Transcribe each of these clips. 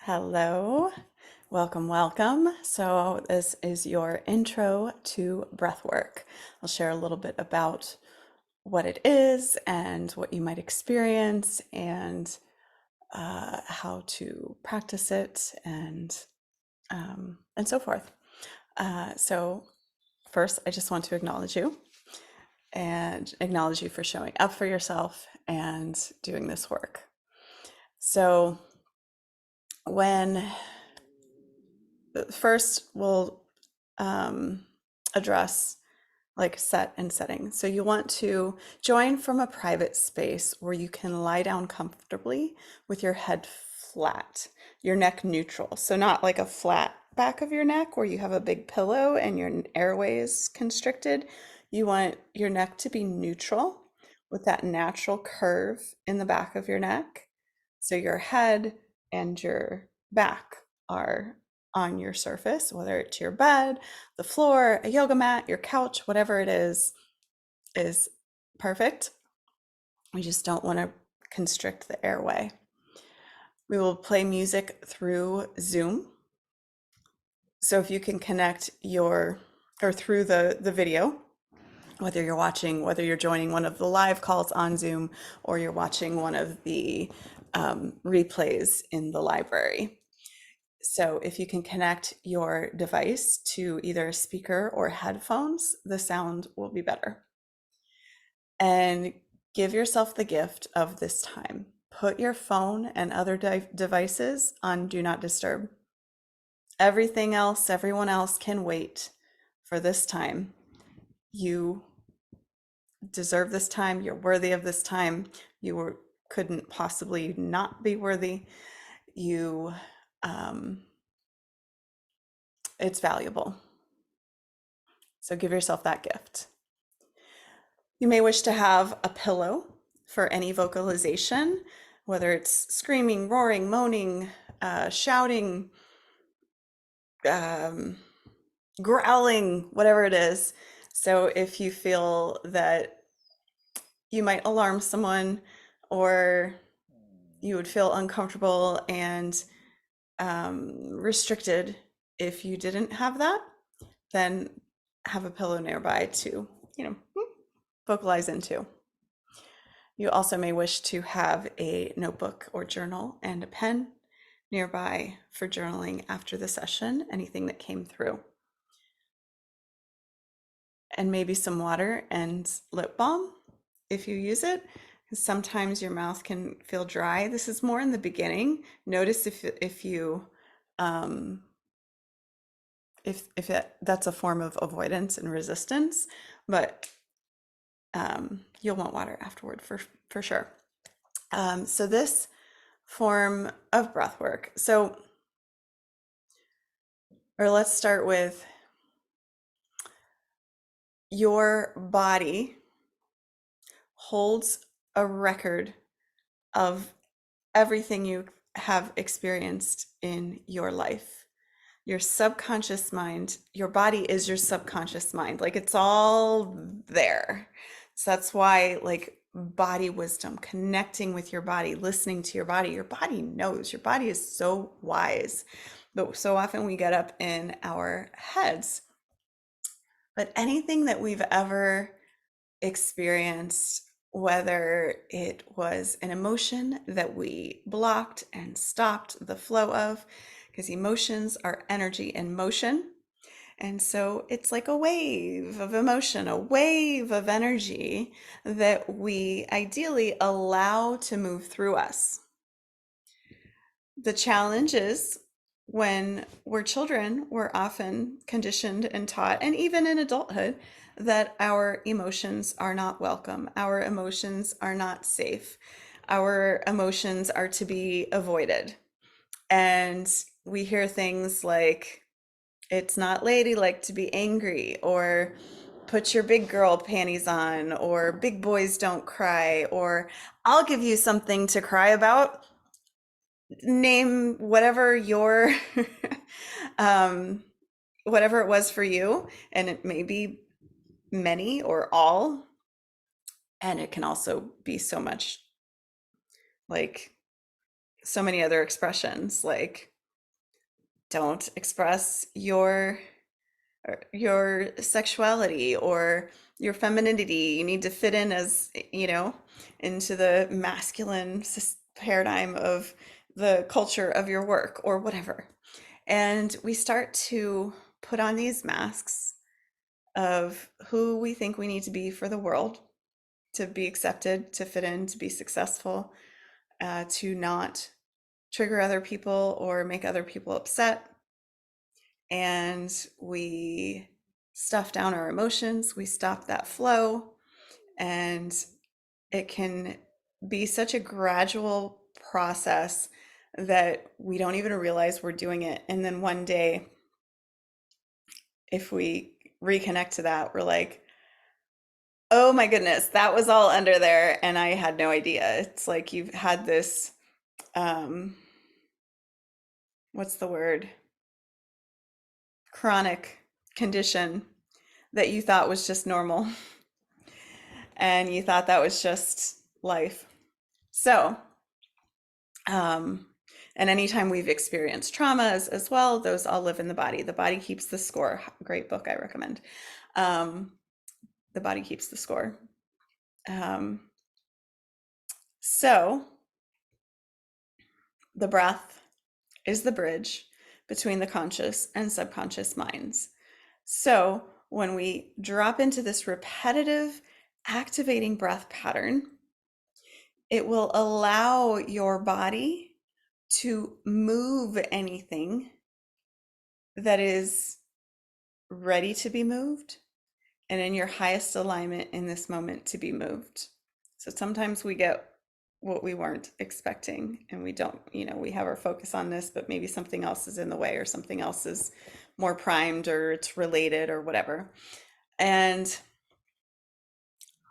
Hello, welcome, welcome. So, this is your intro to breathwork. I'll share a little bit about what it is and what you might experience and how to practice it and so forth. So, first, I just want to acknowledge you and acknowledge you for showing up for yourself and doing this work. So, when first we'll address like set and setting. So you want to join from a private space where you can lie down comfortably with your head flat, your neck neutral. So not like a flat back of your neck where you have a big pillow and your airway is constricted. You want your neck to be neutral with that natural curve in the back of your neck. So your head and your back are on your surface, whether it's your bed, the floor, a yoga mat, your couch, whatever it is perfect. We just don't want to constrict the airway. We will play music through Zoom. So if you can connect through the video, whether you're joining one of the live calls on Zoom or you're watching one of the replays in the library. So if you can connect your device to either a speaker or headphones, the sound will be better. And give yourself the gift of this time. Put your phone and other devices on Do Not Disturb. Everything else, everyone else can wait for this time. You deserve this time. You're worthy of this time. Couldn't possibly not be worthy. It's valuable. So give yourself that gift. You may wish to have a pillow for any vocalization, whether it's screaming, roaring, moaning, shouting, growling, whatever it is. So if you feel that you might alarm someone or you would feel uncomfortable and restricted if you didn't have that, then have a pillow nearby to, vocalize into. You also may wish to have a notebook or journal and a pen nearby for journaling after the session, anything that came through. And maybe some water and lip balm if you use it, because sometimes your mouth can feel dry. This is more in the beginning. Notice that's a form of avoidance and resistance, but you'll want water afterward for sure. So this form of breath work. Let's start with your body holds a record of everything you have experienced in your life. Your subconscious mind, your body is your subconscious mind. Like it's all there. So that's why like body wisdom, connecting with your body, listening to your body knows, your body is so wise. But so often we get up in our heads. But anything that we've ever experienced, whether it was an emotion that we blocked and stopped the flow of, because emotions are energy in motion. And so it's like a wave of emotion, a wave of energy that we ideally allow to move through us. The challenge is when we're children, we're often conditioned and taught, and even in adulthood, that our emotions are not welcome. Our emotions are not safe. Our emotions are to be avoided. And we hear things like, it's not ladylike to be angry, or put your big girl panties on, or big boys don't cry, or I'll give you something to cry about. Name whatever your whatever it was for you, and it may be many or all, and it can also be so much, like so many other expressions, like don't express your sexuality or your femininity. You need to fit in as, into the masculine paradigm of the culture of your work or whatever. And we start to put on these masks of who we think we need to be for the world to be accepted, to fit in, to be successful, to not trigger other people or make other people upset. And we stuff down our emotions, we stop that flow, and it can be such a gradual process that we don't even realize we're doing it. And then one day, if we reconnect to that, we're like, oh my goodness, that was all under there, and I had no idea. It's like you've had this, um, what's the word? Chronic condition that you thought was just normal, and you thought that was just life. So, um, and anytime we've experienced trauma as well, those all live in the body. The body keeps the score. Great book, I recommend. Um, the body keeps the score. Um, so, the breath is the bridge between the conscious and subconscious minds. So, when we drop into this repetitive, activating breath pattern, it will allow your body to move anything that is ready to be moved and in your highest alignment in this moment to be moved. So sometimes we get what we weren't expecting and we don't, we have our focus on this, but maybe something else is in the way or something else is more primed or it's related or whatever. And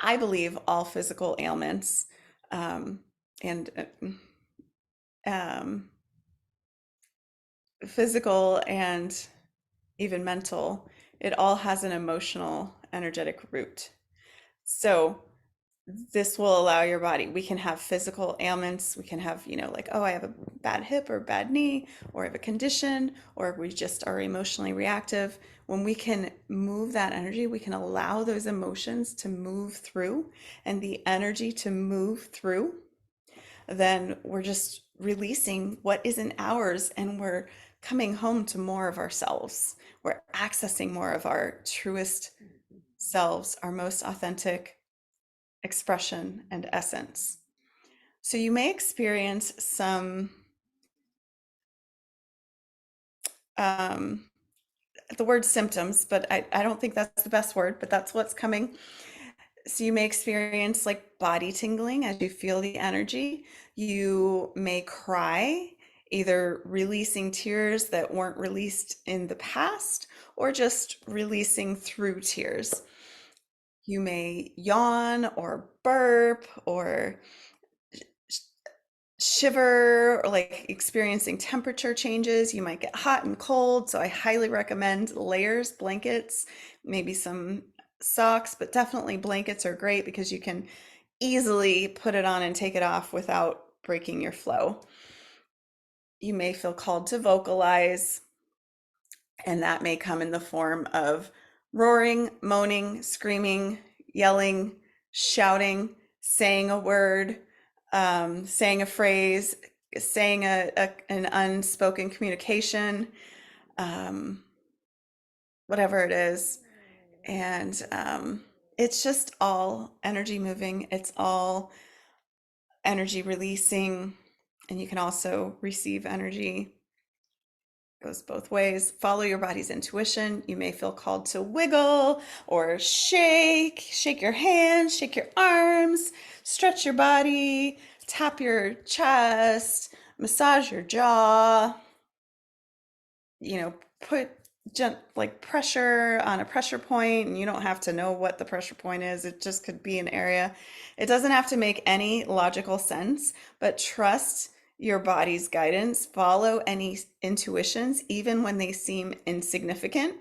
I believe all physical ailments and um, physical and even mental, it all has an emotional, energetic root. So this will allow your body. We can have physical ailments. We can have, like, oh, I have a bad hip or bad knee, or I have a condition, or we just are emotionally reactive. When we can move that energy, we can allow those emotions to move through and the energy to move through, then we're just releasing what isn't ours and we're coming home to more of ourselves. We're accessing more of our truest selves, our most authentic expression and essence. So you may experience some, um, the word symptoms, but I don't think that's the best word, but that's what's coming. So you may experience like body tingling as you feel the energy. You may cry, either releasing tears that weren't released in the past or just releasing through tears. You may yawn or burp or shiver or like experiencing temperature changes. You might get hot and cold. So I highly recommend layers, blankets, maybe some socks, but definitely blankets are great because you can easily put it on and take it off without breaking your flow. You may feel called to vocalize, and that may come in the form of roaring, moaning, screaming, yelling, shouting, saying a word, saying a phrase, saying an unspoken communication, um, whatever it is. And it's just all energy moving. It's all energy releasing. And you can also receive energy. Goes both ways. Follow your body's intuition. You may feel called to wiggle or shake your hands, shake your arms, stretch your body, tap your chest, massage your jaw, put like pressure on a pressure point, and you don't have to know what the pressure point is. It just could be an area. It doesn't have to make any logical sense, but trust your body's guidance. Follow any intuitions, even when they seem insignificant.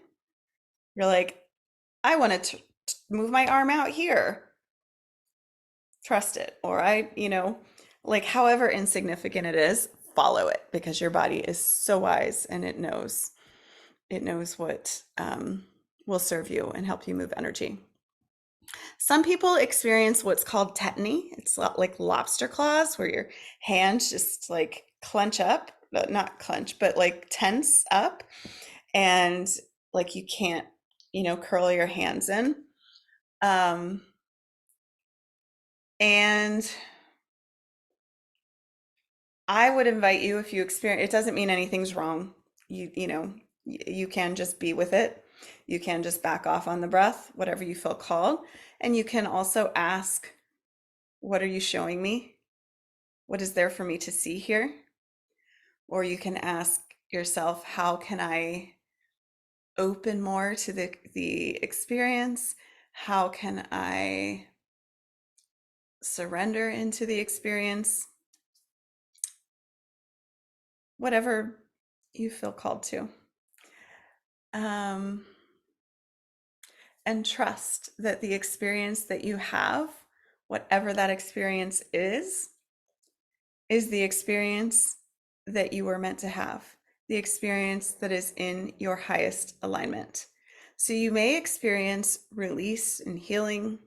You're like, I want to move my arm out here. Trust it. Or like however insignificant it is, follow it because your body is so wise and it knows what will serve you and help you move energy. Some people experience what's called tetany. It's like lobster claws, where your hands just like clench up, not clench, but like tense up, and like you can't, curl your hands in. Um, and I would invite you, if you experience, it doesn't mean anything's wrong. You can just be with it. You can just back off on the breath, whatever you feel called. And you can also ask, what are you showing me? What is there for me to see here? Or you can ask yourself, how can I open more to the experience? How can I surrender into the experience? Whatever you feel called to. Um, and trust that the experience that you have, whatever that experience is the experience that you were meant to have, the experience that is in your highest alignment. So you may experience release and healing.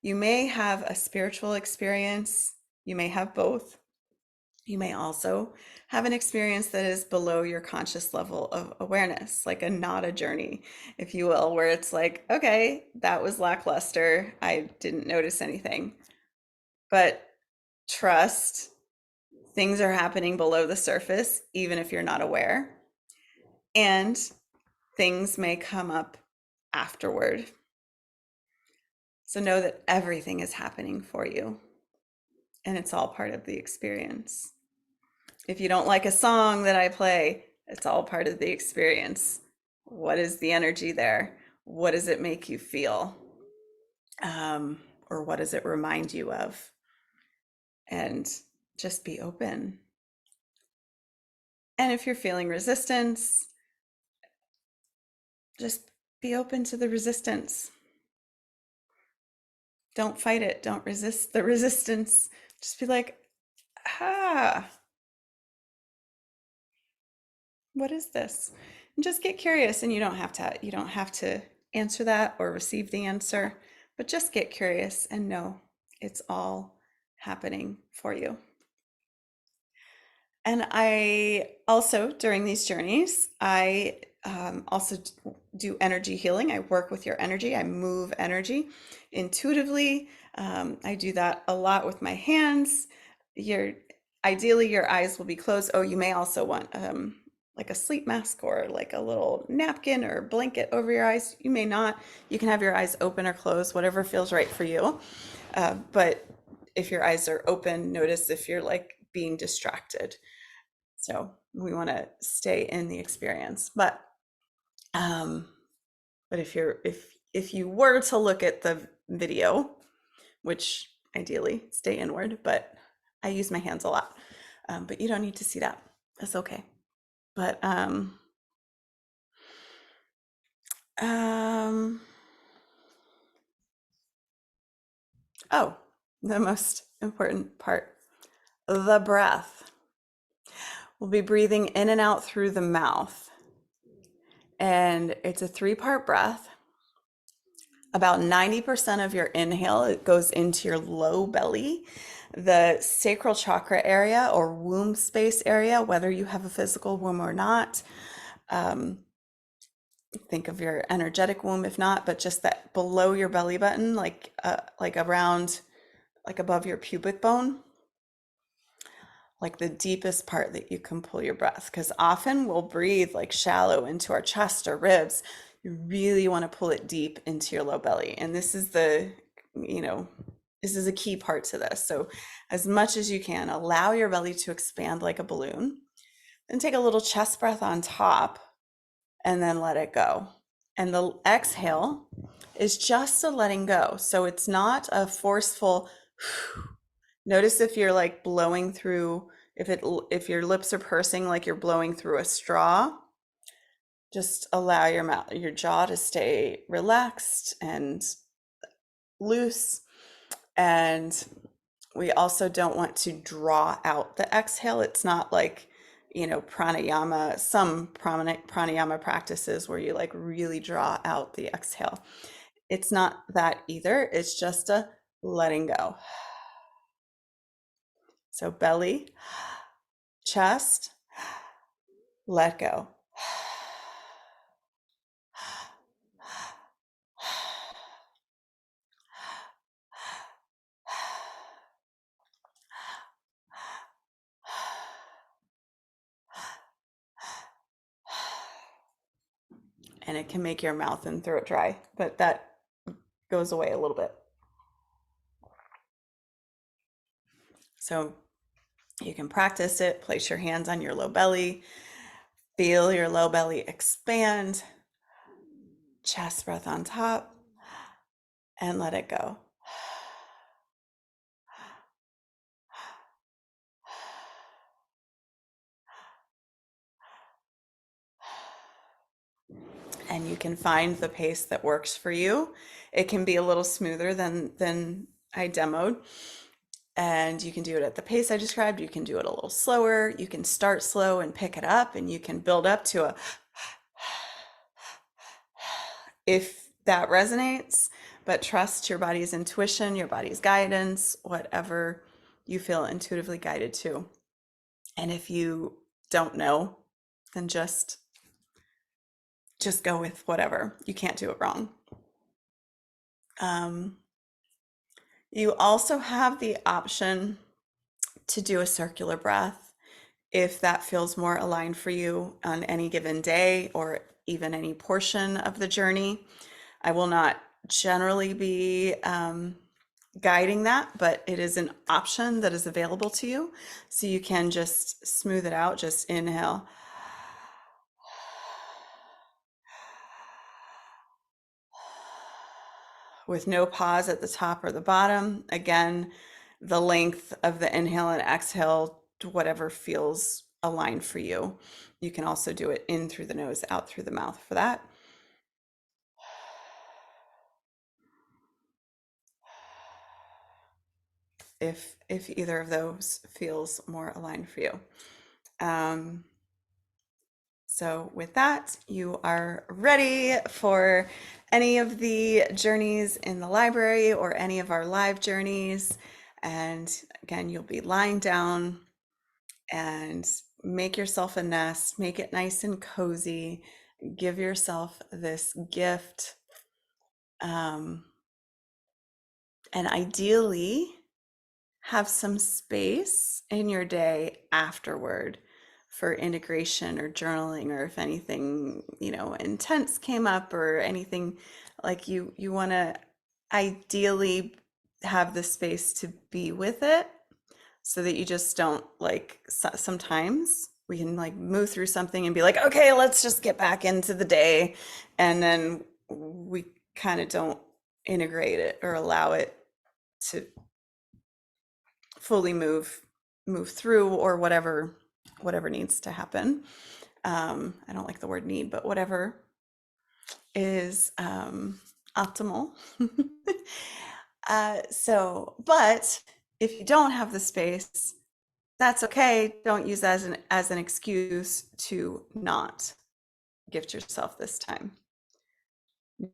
You may have a spiritual experience. You may have both. You may also have an experience that is below your conscious level of awareness, like a nada journey, if you will, where it's like, okay, that was lackluster. I didn't notice anything. But trust, things are happening below the surface, even if you're not aware. And things may come up afterward. So know that everything is happening for you, and it's all part of the experience. If you don't like a song that I play, it's all part of the experience. What is the energy there? What does it make you feel? Or what does it remind you of? And just be open. And if you're feeling resistance, just be open to the resistance. Don't fight it. Don't resist the resistance. Just be like, what is this? And just get curious. And you don't have to answer that or receive the answer, but just get curious and know it's all happening for you. And I also, during these journeys, I also do energy healing. I work with your energy. I move energy intuitively. I do that a lot with my hands. Ideally, your eyes will be closed. Oh, you may also want like a sleep mask or like a little napkin or blanket over your eyes. You may not. You can have your eyes open or closed, whatever feels right for you. But if your eyes are open, notice if you're like being distracted. So we want to stay in the experience. But if you were to look at the video, which ideally stay inward, but I use my hands a lot. But you don't need to see that. That's okay. But oh, the most important part, the breath. We'll be breathing in and out through the mouth. And it's a 3-part breath. About 90% of your inhale, it goes into your low belly, the sacral chakra area or womb space area, whether you have a physical womb or not. Think of your energetic womb if not, but just that below your belly button, like around, like above your pubic bone, like the deepest part that you can pull your breath. Because often we'll breathe like shallow into our chest or ribs. You really want to pull it deep into your low belly. And this is this is a key part to this. So as much as you can, allow your belly to expand like a balloon. Then take a little chest breath on top and then let it go. And the exhale is just a letting go. So it's not a forceful. Notice if you're like blowing through, if your lips are pursing like you're blowing through a straw. Just allow your jaw to stay relaxed and loose, and We also don't want to draw out the exhale. It's not like, pranayama, some prominent pranayama practices where you like really draw out the exhale. It's not that either. It's just a letting go. So belly, chest, let go. And it can make your mouth and throat dry, but that goes away a little bit. So you can practice it, place your hands on your low belly, feel your low belly expand, chest breath on top, and let it go. And you can find the pace that works for you. It can be a little smoother than I demoed. And you can do it at the pace I described. You can do it a little slower. You can start slow and pick it up, and you can build up to a if that resonates, but trust your body's intuition, your body's guidance, whatever you feel intuitively guided to. And if you don't know, then just go with whatever. You can't do it wrong. You also have the option to do a circular breath if that feels more aligned for you on any given day or even any portion of the journey. I will not generally be guiding that, but it is an option that is available to you. So you can just smooth it out. Just inhale. With no pause at the top or the bottom. Again, the length of the inhale and exhale to whatever feels aligned for you. You can also do it in through the nose, out through the mouth for that. If either of those feels more aligned for you. So with that, you are ready for any of the journeys in the library or any of our live journeys. And again, you'll be lying down and make yourself a nest, make it nice and cozy, give yourself this gift. And ideally, have some space in your day afterward for integration or journaling, or if anything, intense came up or anything, like you want to ideally have the space to be with it so that you just don't like sometimes we can like move through something and be like, okay, let's just get back into the day, and then we kind of don't integrate it or allow it to fully move through, or whatever needs to happen. I don't like the word need, but whatever is optimal. But if you don't have the space, that's okay. Don't use that as an excuse to not gift yourself this time.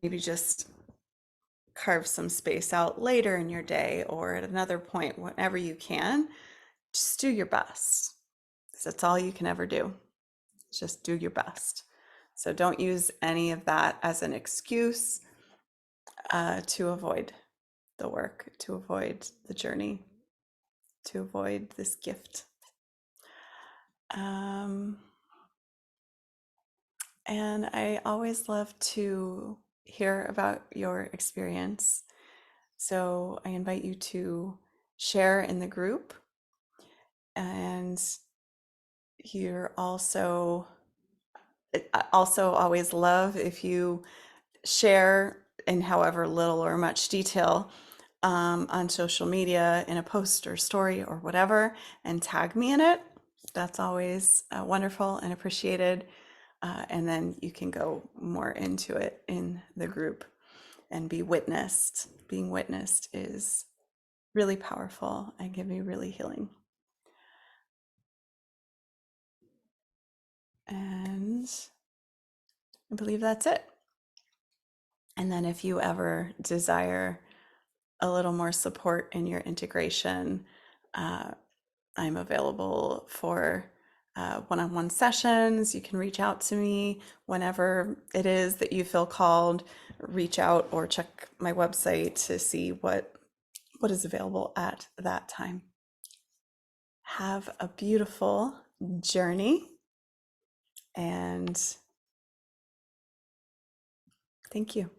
Maybe just carve some space out later in your day or at another point, whenever you can. Just do your best. That's all you can ever do. Just do your best. So don't use any of that as an excuse to avoid the work, to avoid the journey, to avoid this gift. And I always love to hear about your experience. So I invite you to share in the group. And you're also always love if you share in however little or much detail on social media, in a post or story or whatever, and tag me in it. That's always wonderful and appreciated. And then you can go more into it in the group and be witnessed. Being witnessed is really powerful and can be really healing. And I believe that's it. And then if you ever desire a little more support in your integration, I'm available for one-on-one sessions. You can reach out to me whenever it is that you feel called. Reach out or check my website to see what is available at that time. Have a beautiful journey, and thank you.